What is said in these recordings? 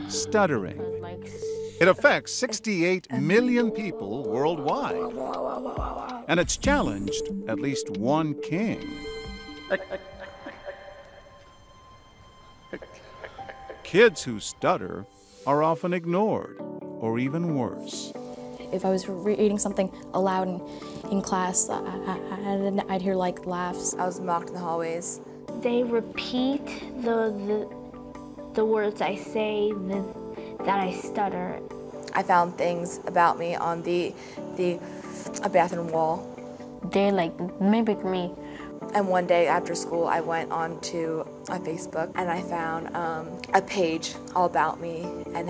Stuttering. It affects 68 million people worldwide. And it's challenged at least one king. Kids who stutter are often ignored, or even worse. If I was reading something aloud in class, I'd hear like laughs. I was mocked in the hallways. They repeat the words I say, that I stutter. I found things about me on a bathroom wall. They like mimic me. And one day after school, I went on to Facebook and I found a page all about me and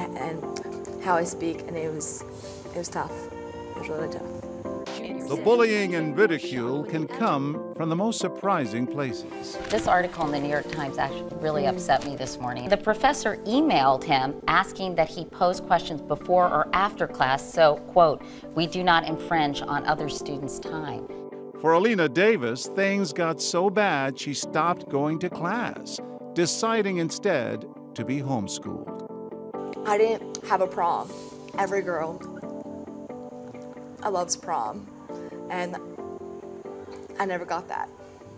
how I speak, and it was tough. It was really tough. The bullying and ridicule can come from the most surprising places. This article in the New York Times actually really upset me this morning. The professor emailed him asking that he pose questions before or after class so, quote, we do not infringe on other students' time. For Alina Davis, things got so bad she stopped going to class, deciding instead to be homeschooled. I didn't have a prom. Every girl loves prom, and I never got that.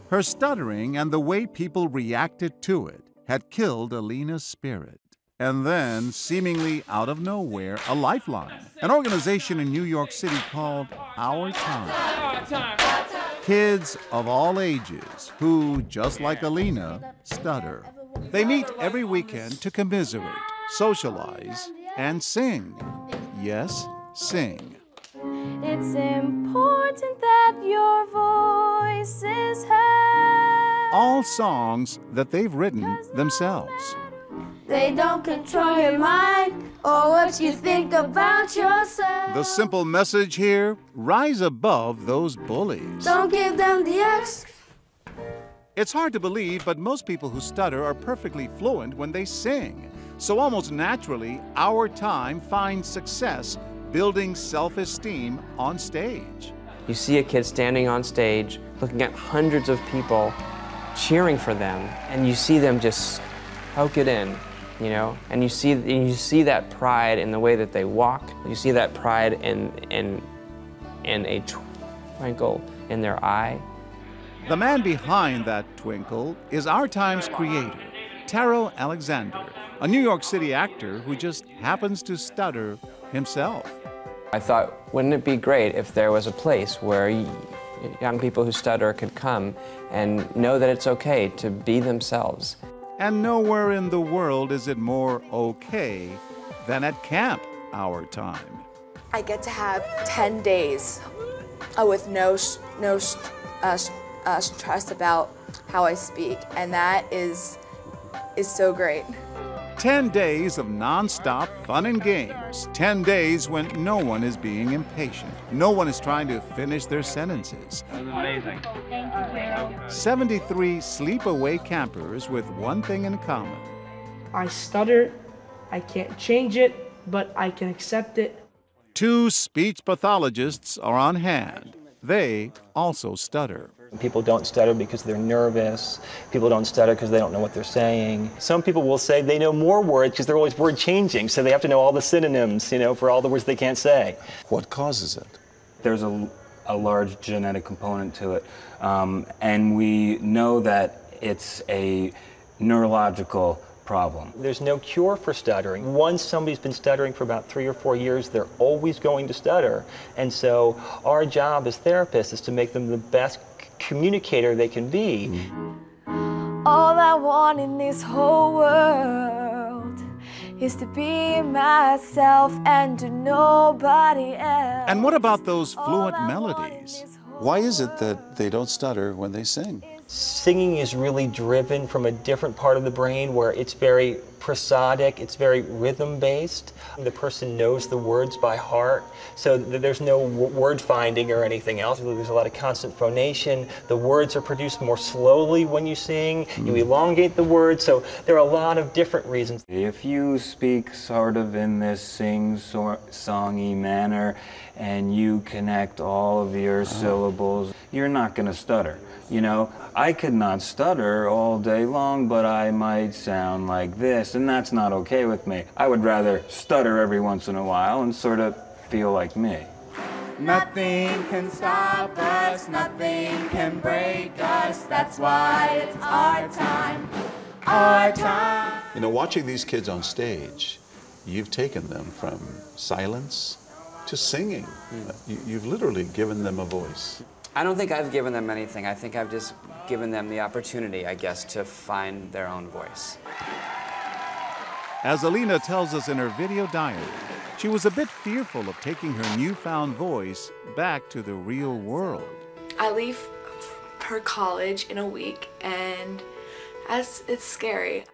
Her stuttering and the way people reacted to it had killed Alina's spirit. And then, seemingly out of nowhere, a lifeline, an organization in New York City called Our Time. Kids of all ages who, just like Alina, stutter. They meet every weekend to commiserate, socialize, and sing. Yes, sing. It's important that your voice is heard. All songs that they've written themselves. They don't control your mind or what you think about yourself. The simple message here, rise above those bullies. Don't give them the X. It's hard to believe, but most people who stutter are perfectly fluent when they sing. So almost naturally, Our Time finds success building self-esteem on stage. You see a kid standing on stage, looking at hundreds of people, cheering for them, and you see them just soak it in, you know? And you see that pride in the way that they walk. You see that pride in a twinkle in their eye. The man behind that twinkle is Our Time's creator, Taro Alexander, a New York City actor who just happens to stutter himself. I thought, wouldn't it be great if there was a place where young people who stutter could come and know that it's okay to be themselves. And nowhere in the world is it more okay than at Camp Our Time. I get to have 10 days with no stress about how I speak, and that is so great. 10 days of non-stop fun and games. 10 days when no one is being impatient. No one is trying to finish their sentences. That was amazing. 73 sleep-away campers with one thing in common. I stutter. I can't change it, but I can accept it. 2 speech pathologists are on hand. They also stutter. People don't stutter because they're nervous. People don't stutter because they don't know what they're saying. Some people will say they know more words because they're always word changing, so they have to know all the synonyms, you know, for all the words they can't say. What causes it? There's a large genetic component to it, and we know that it's a neurological problem. There's no cure for stuttering. Once somebody's been stuttering for about 3 or 4 years, they're always going to stutter. And so our job as therapists is to make them the best communicator they can be. All I want in this whole world is to be myself and to nobody else. And what about those fluent melodies? Why is it that they don't stutter when they sing? Singing is really driven from a different part of the brain where it's very prosodic, it's very rhythm-based. The person knows the words by heart, so there's no word finding or anything else. There's a lot of constant phonation. The words are produced more slowly when you sing. You elongate the words, so there are a lot of different reasons. If you speak sort of in this sing-songy manner and you connect all of your syllables, you're not going to stutter. You know, I could not stutter all day long, but I might sound like this, and that's not okay with me. I would rather stutter every once in a while and sort of feel like me. Nothing can stop us, nothing can break us. That's why it's our time, our time. You know, watching these kids on stage, you've taken them from silence to singing. You've literally given them a voice. I don't think I've given them anything. I think I've just given them the opportunity, I guess, to find their own voice. As Alina tells us in her video diary, she was a bit fearful of taking her newfound voice back to the real world. I leave for college in a week, and it's scary.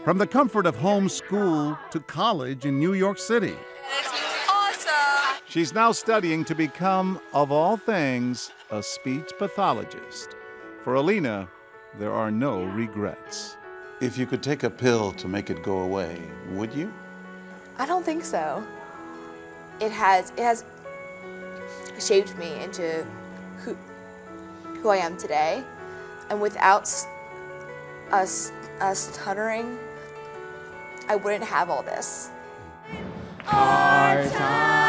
From the comfort of home school to college in New York City. It's awesome! She's now studying to become, of all things, a speech pathologist. For Alina, there are no regrets. If you could take a pill to make it go away, would you? I don't think so. It has shaped me into who I am today, and without us stuttering, I wouldn't have all this. Our time.